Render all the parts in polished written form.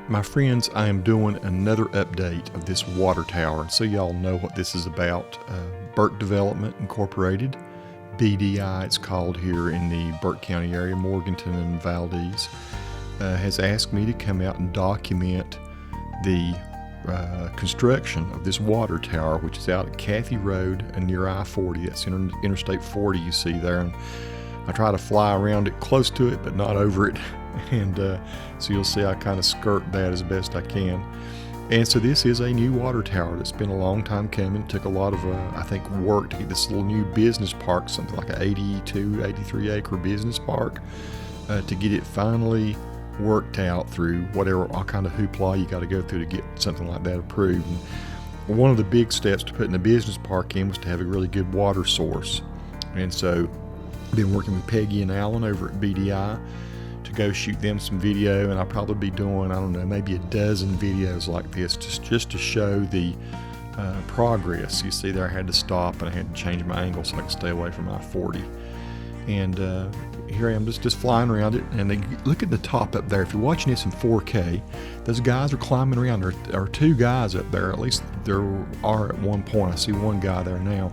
My friends, I am doing another update of this water tower, so y'all know what this is about. Burke Development Incorporated, BDI it's called here in the Burke County area, Morganton and Valdez, has asked me to come out and document the construction of this water tower, which is out at Cathy Road and near I-40. That's Interstate 40 you see there. And I try to fly around it, close to it, but not over it. And so you'll see I kind of skirt that as best I can. And so this is a new water tower that's been a long time coming. It took a lot of, I think, work to get this little new business park, something like an 82, 83 acre business park, to get it finally worked out through whatever all kind of hoopla you got to go through to get something like that approved. And one of the big steps to putting a business park in was to have a really good water source. And so I've been working with Peggy and Alan over at BDI to go shoot them some video, and I'll probably be doing, I don't know, maybe a dozen videos like this just to show the progress. You see there I had to stop and I had to change my angle so I could stay away from I-40. And here I am just flying around it, and look at the top up there. If you're watching this in 4K, those guys are climbing around. There are two guys up there, at least there are at one point. I see one guy there now.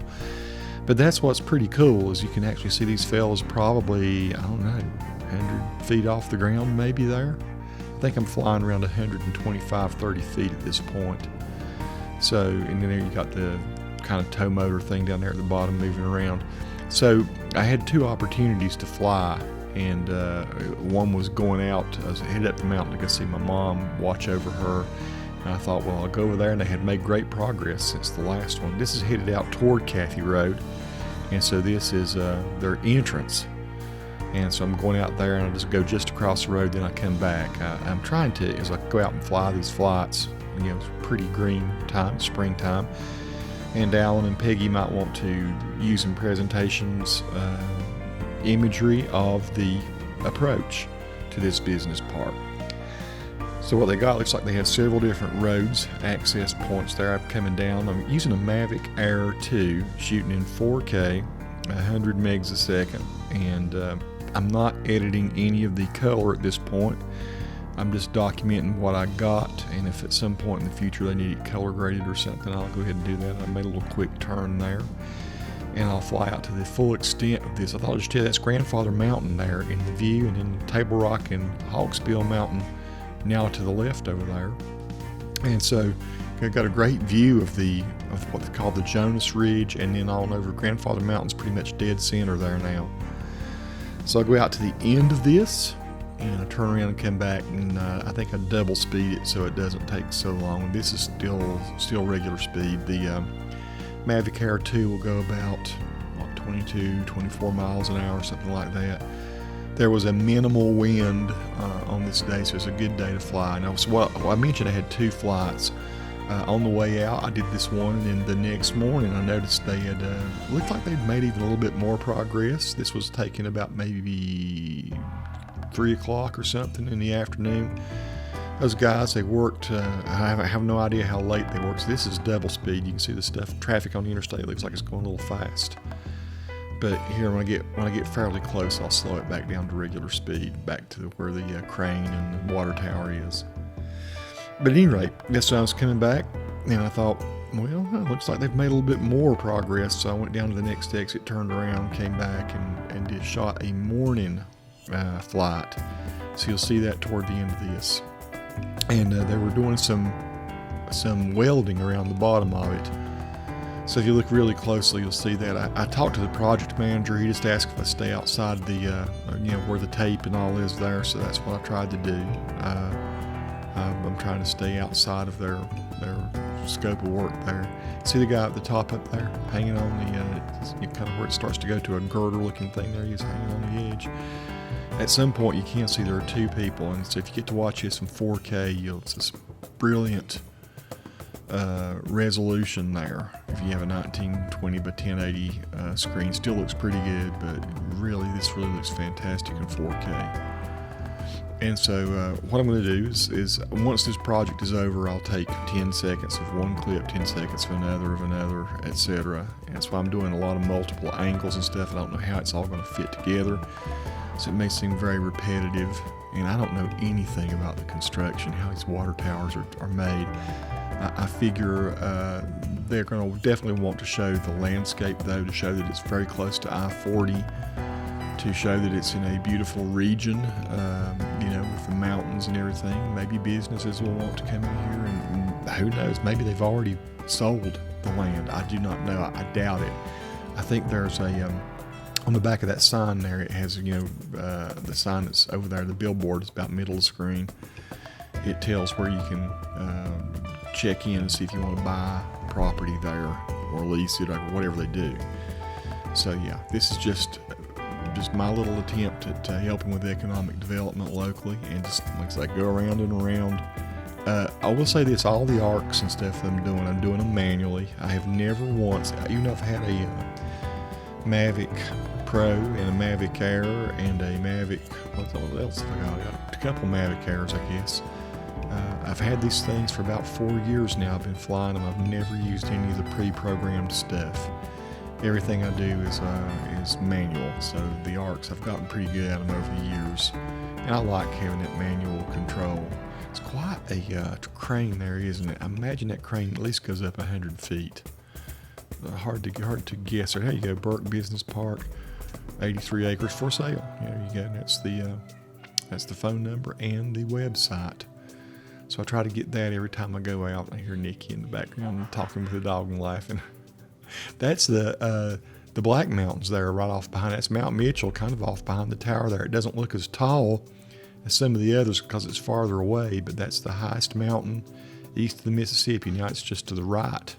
But that's what's pretty cool, is you can actually see these fellas probably, I don't know, 100 feet off the ground maybe there. I think I'm flying around 125, 30 feet at this point. So, and then there you got the kind of tow motor thing down there at the bottom moving around. So I had two opportunities to fly, and one was going out. I was headed up the mountain to go see my mom, watch over her. And I thought, well, I'll go over there, and they had made great progress since the last one. This is headed out toward Cathy Road, and so this is their entrance. And so I'm going out there, and I'll just go just across the road, then I come back. I'm trying to, as I go out and fly these flights, you know, it's pretty green time, springtime. And Alan and Peggy might want to use in presentations imagery of the approach to this business park. So what they got, looks like they have several different roads, access points there. I'm coming down. I'm using a Mavic Air 2, shooting in 4K, 100 megs a second. And I'm not editing any of the color at this point. I'm just documenting what I got, and if at some point in the future they need it color graded or something, I'll go ahead and do that. I made a little quick turn there, and I'll fly out to the full extent of this. I thought I'd just tell you that's Grandfather Mountain there in the view, and then Table Rock and Hawksbill Mountain now to the left over there. And so I've got a great view of what they call the Jonas Ridge, and then on over Grandfather Mountain's pretty much dead center there now. So I'll go out to the end of this, and I turn around and come back, and I think I double speed it so it doesn't take so long. This is still regular speed. The Mavic Air 2 will go about 22, 24 miles an hour, something like that. There was a minimal wind on this day, so it's a good day to fly. Now, I mentioned I had two flights. On the way out, I did this one, and then the next morning I noticed they had looked like they'd made even a little bit more progress. This was taking about maybe 3 o'clock or something in the afternoon. Those guys, they worked, I have no idea how late they worked. So this is double speed. You can see the traffic on the interstate looks like it's going a little fast. But here, when I get fairly close, I'll slow it back down to regular speed, back to where the crane and the water tower is. But at any rate, that's when I was coming back, and I thought, well, it looks like they've made a little bit more progress. So I went down to the next exit, turned around, came back, and did shot a morning flight. So you'll see that toward the end of this. And they were doing some welding around the bottom of it. So if you look really closely, you'll see that. I talked to the project manager. He just asked if I stay outside the, where the tape and all is there. So that's what I tried to do. I'm trying to stay outside of their scope of work there. See the guy at the top up there, hanging on the, kind of where it starts to go to a girder-looking thing there. He's hanging on the edge. At some point, you can see there are two people, and so if you get to watch this in 4K, it's this brilliant resolution there. If you have a 1920 by 1080 screen, still looks pretty good, but this really looks fantastic in 4K. And so what I'm going to do is once this project is over, I'll take 10 seconds of one clip, 10 seconds of another, etc. And that's why I'm doing a lot of multiple angles and stuff. I don't know how it's all going to fit together. So it may seem very repetitive, and I don't know anything about the construction, how these water towers are made. I figure they're going to definitely want to show the landscape, though, to show that it's very close to I-40, to show that it's in a beautiful region, with the mountains and everything. Maybe businesses will want to come in here, and who knows, maybe they've already sold the land. I do not know. I doubt it. I think there's on the back of that sign there, it has, the sign that's over there, the billboard is about middle of the screen. It tells where you can check in and see if you want to buy property there or lease it or whatever they do. So yeah, this is just my little attempt at helping with economic development locally, and just, like I say, go around and around. I will say this, all the arcs and stuff that I'm doing them manually. I have never once, even though I've had a Mavic Pro and a Mavic Air and a Mavic, what else have I got? I got a couple Mavic Airs, I guess. I've had these things for about 4 years now. I've been flying them. I've never used any of the pre-programmed stuff. Everything I do is manual. So the arcs, I've gotten pretty good at them over the years, and I like having that manual control. It's quite a crane there, isn't it? I imagine that crane at least goes up 100 feet. Hard to guess. There you go, Burke Business Park, 83 acres for sale. There you go. That's the phone number and the website. So I try to get that every time I go out. I hear Nikki in the background talking with the dog and laughing. That's the Black Mountains there, right off behind. That's Mount Mitchell, kind of off behind the tower there. It doesn't look as tall as some of the others because it's farther away, but that's the highest mountain east of the Mississippi. Now it's just to the right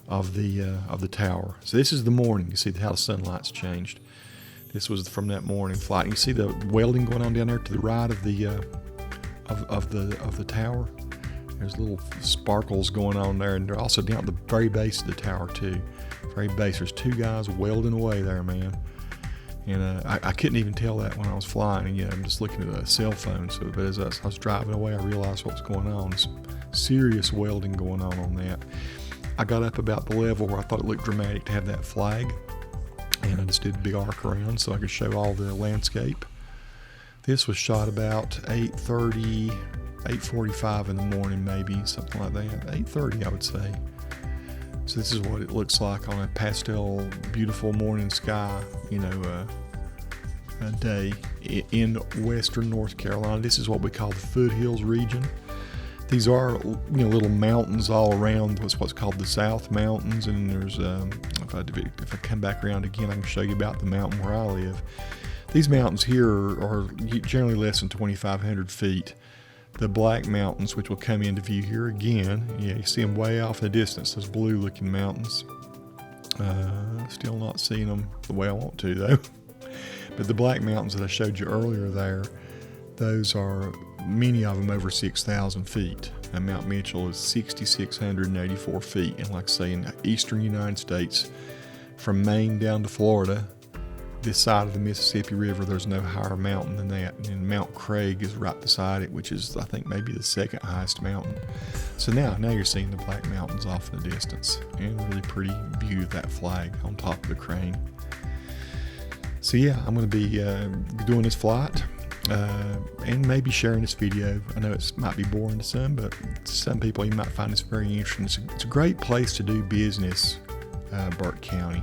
of the tower. So this is the morning. You see how the sunlight's changed. This was from that morning flight. And you see the welding going on down there to the right of the tower. There's little sparkles going on there, and they're also down at the very base of the tower too. Very base. There's two guys welding away there, man. And I couldn't even tell that when I was flying. And I'm just looking at a cell phone. So, but as I was driving away, I realized what was going on. Some serious welding going on that. I got up about the level where I thought it looked dramatic to have that flag, and I just did a big arc around so I could show all the landscape. This was shot about 8:30, 8:45 in the morning, maybe, something like that. 8:30, I would say. So this is what it looks like on a pastel, beautiful morning sky, a day in western North Carolina. This is what we call the foothills region. These are, little mountains all around what's called the South Mountains, and there's, if I come back around again, I can show you about the mountain where I live. These mountains here are generally less than 2,500 feet. The Black Mountains, which will come into view here again, you see them way off in the distance, those blue-looking mountains. Still not seeing them the way I want to, though. But the Black Mountains that I showed you earlier there, those are, many of them over 6,000 feet. And Mount Mitchell is 6,684 feet. And like I say, in the eastern United States, from Maine down to Florida, this side of the Mississippi River, there's no higher mountain than that. And Mount Craig is right beside it, which is, I think, maybe the second highest mountain. So now you're seeing the Black Mountains off in the distance. And a really pretty view of that flag on top of the crane. So yeah, I'm going to be doing this flight. And maybe sharing this video. I know it might be boring to some, but to some people you might find this very interesting. It's a great place to do business, Burke County.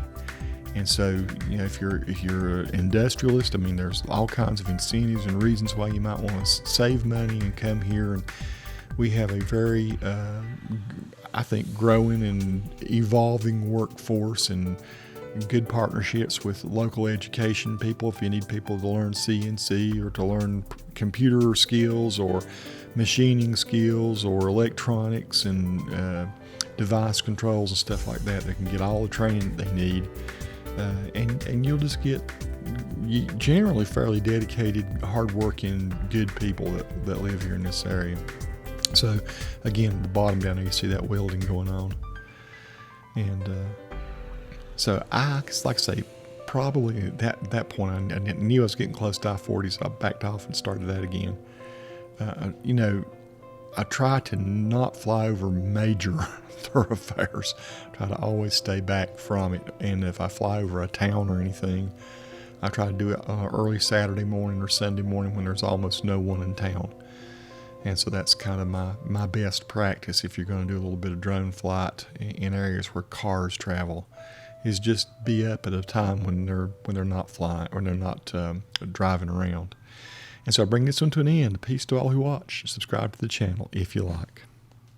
And so, if you're an industrialist, there's all kinds of incentives and reasons why you might want to save money and come here. And we have a very, I think, growing and evolving workforce, and good partnerships with local education people. If you need people to learn CNC or to learn computer skills or machining skills or electronics and device controls and stuff like that, they can get all the training they need. And you'll just get generally fairly dedicated, hardworking, good people that live here in this area. So again, at the bottom down there, you see that welding going on. And so like I say, probably at that point, I knew I was getting close to I-40, so I backed off and started that again. I try to not fly over major thoroughfares. Try to always stay back from it. And if I fly over a town or anything, I try to do it early Saturday morning or Sunday morning when there's almost no one in town. And so that's kind of my best practice if you're going to do a little bit of drone flight in areas where cars travel, is just be up at a time when they're not flying or they're not driving around. And so I bring this one to an end. Peace to all who watch. Subscribe to the channel if you like.